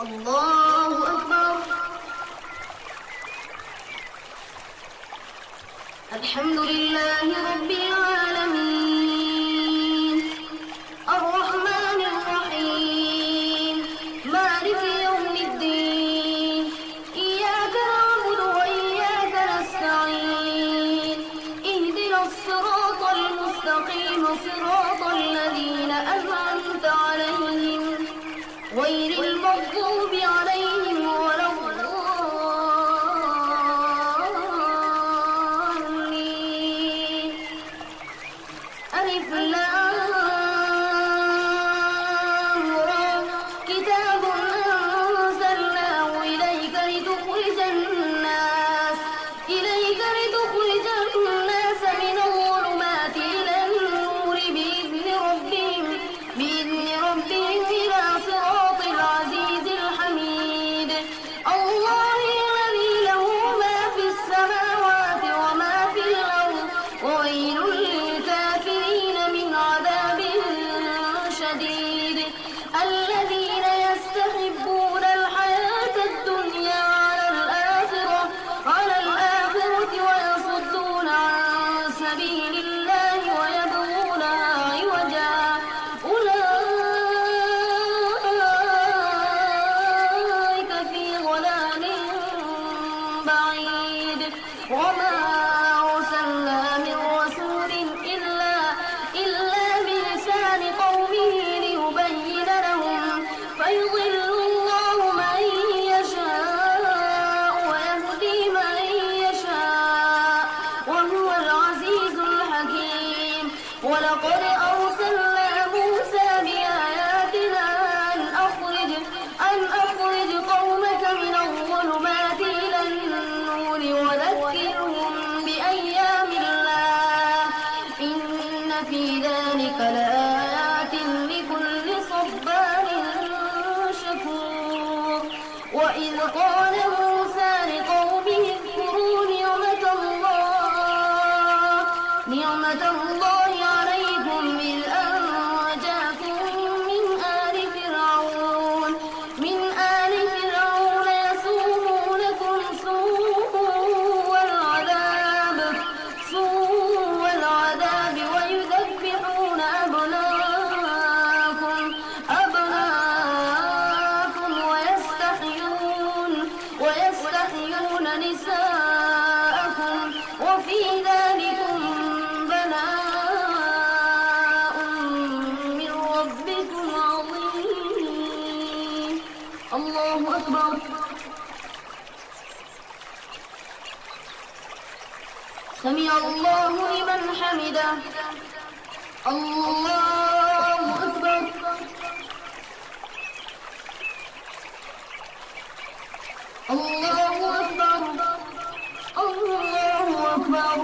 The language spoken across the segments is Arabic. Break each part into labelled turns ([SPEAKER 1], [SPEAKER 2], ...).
[SPEAKER 1] الله أكبر. الحمد لله رب العالمين الرحمن الرحيم مالك يوم الدين إياك نعبد وإياك نستعين اهدنا الصراط المستقيم صراط الذين أنعمت عليهم غير المغضوب عليهم ولا الضالين. ألف لام را كتاب أنزلناه إليك لتخرج الناس من الظلمات إلى النور بإذن ربهم إلى صراط العزيز الحميد. الله الذي له ما في السماوات وما في الأرض وويل للكافرين من عذاب شديد. الذين يستحبون الحياة الدنيا على الآخرة ويصدون عن سبيل الله ويبغونها عوجا أولئك في ضلال بعيد. وما أرسلنا من رسول إلا بلسان قومه ليبين لهم فيضل الله من يشاء ويهدي من يشاء وهو العزيز الحكيم. ولقد أرسلنا موسى بآياتنا أن أخرج قومك من الظلمات إلى النور وذكرهم بأيام الله إن في ذلك لآيات لكل صبار شكور. وإذ قال موسى لقومه اذكروا نعمة الله عليكم إذ أنجاكم من آل فرعون يسومونكم سوء العذاب ويذبحون أبناءكم ويستحيون نساءكم وفي ذلكم بلاء من ربكم عظيم. الله أكبر. سمع الله لمن حمده. الله أكبر. الله أكبر. الله أكبر.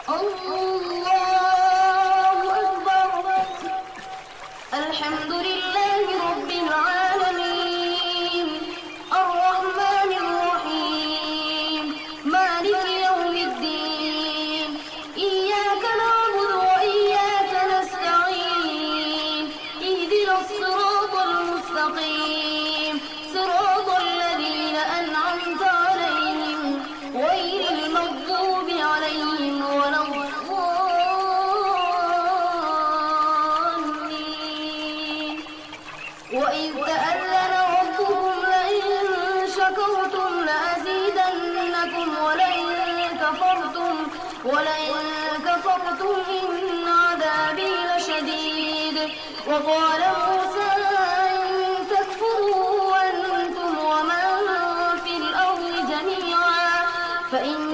[SPEAKER 1] الله أكبر. الحمد لله رب العالمين الرحمن الرحيم مالك يوم الدين إياك نعبد وإياك نستعين اهدنا الصراط المستقيم صراط الذين أنعمت عليهم غير المغضوب عليهم ولا الضالين. وإذ تأذن ربكم لئن شكرتم لأزيدنكم ولئن كفرتم إن عذابي لشديد. وقال موسى إن تكفروا أنتم ومن في الأرض جميعا فإن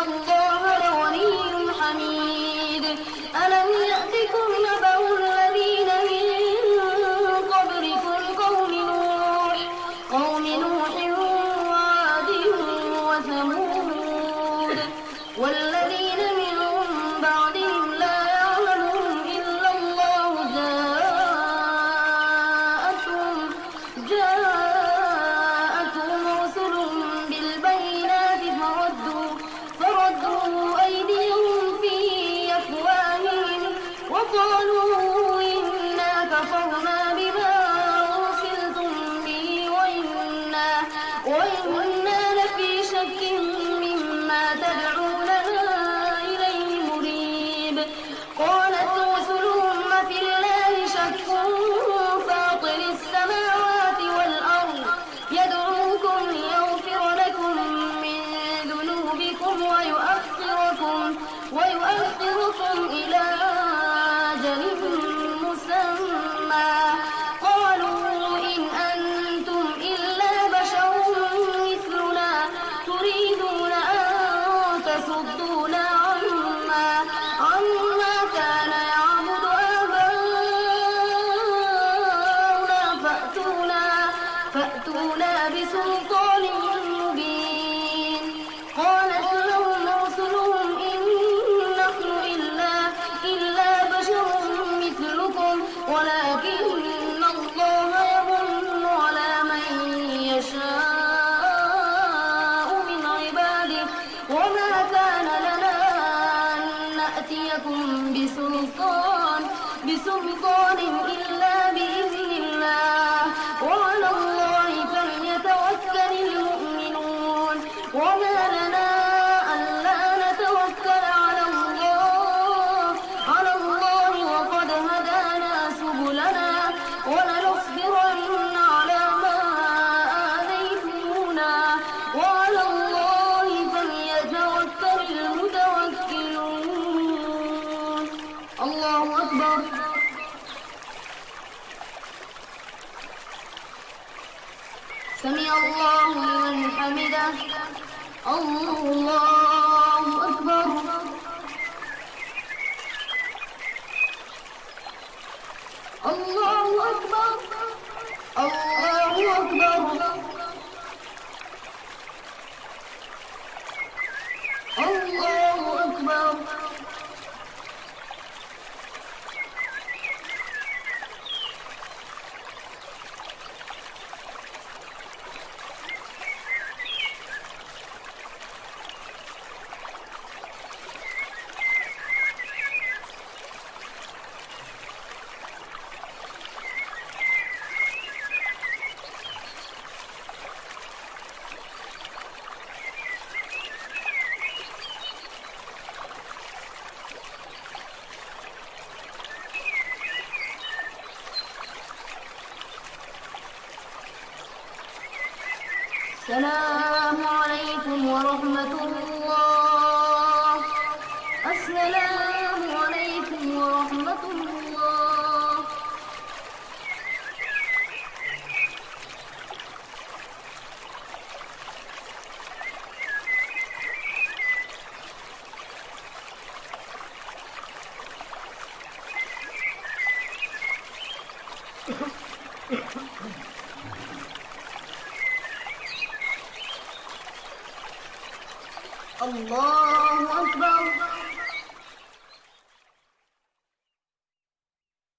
[SPEAKER 1] الله لغني حميد. ألم يأتكم نبأ الذين من قبلكم قوم نوح وعاد وثمود والذين من بعدهم لا يعلمهم إلا الله يأتيكم بسلطان إلا بإذن الله وعلى الله فليتوكل المؤمنون وما لنا ألا نتوكل على الله وقد هدانا سبلنا ولنصبرن على ما آذيتمونا وعلى الله فليتوكل المتوكلون. الله أكبر. سمع الله لمن حمده. الله أكبر. الله أكبر. الله أكبر. الله أكبر. السلام عليكم ورحمة الله. السلام عليكم ورحمة الله. الله أكبر.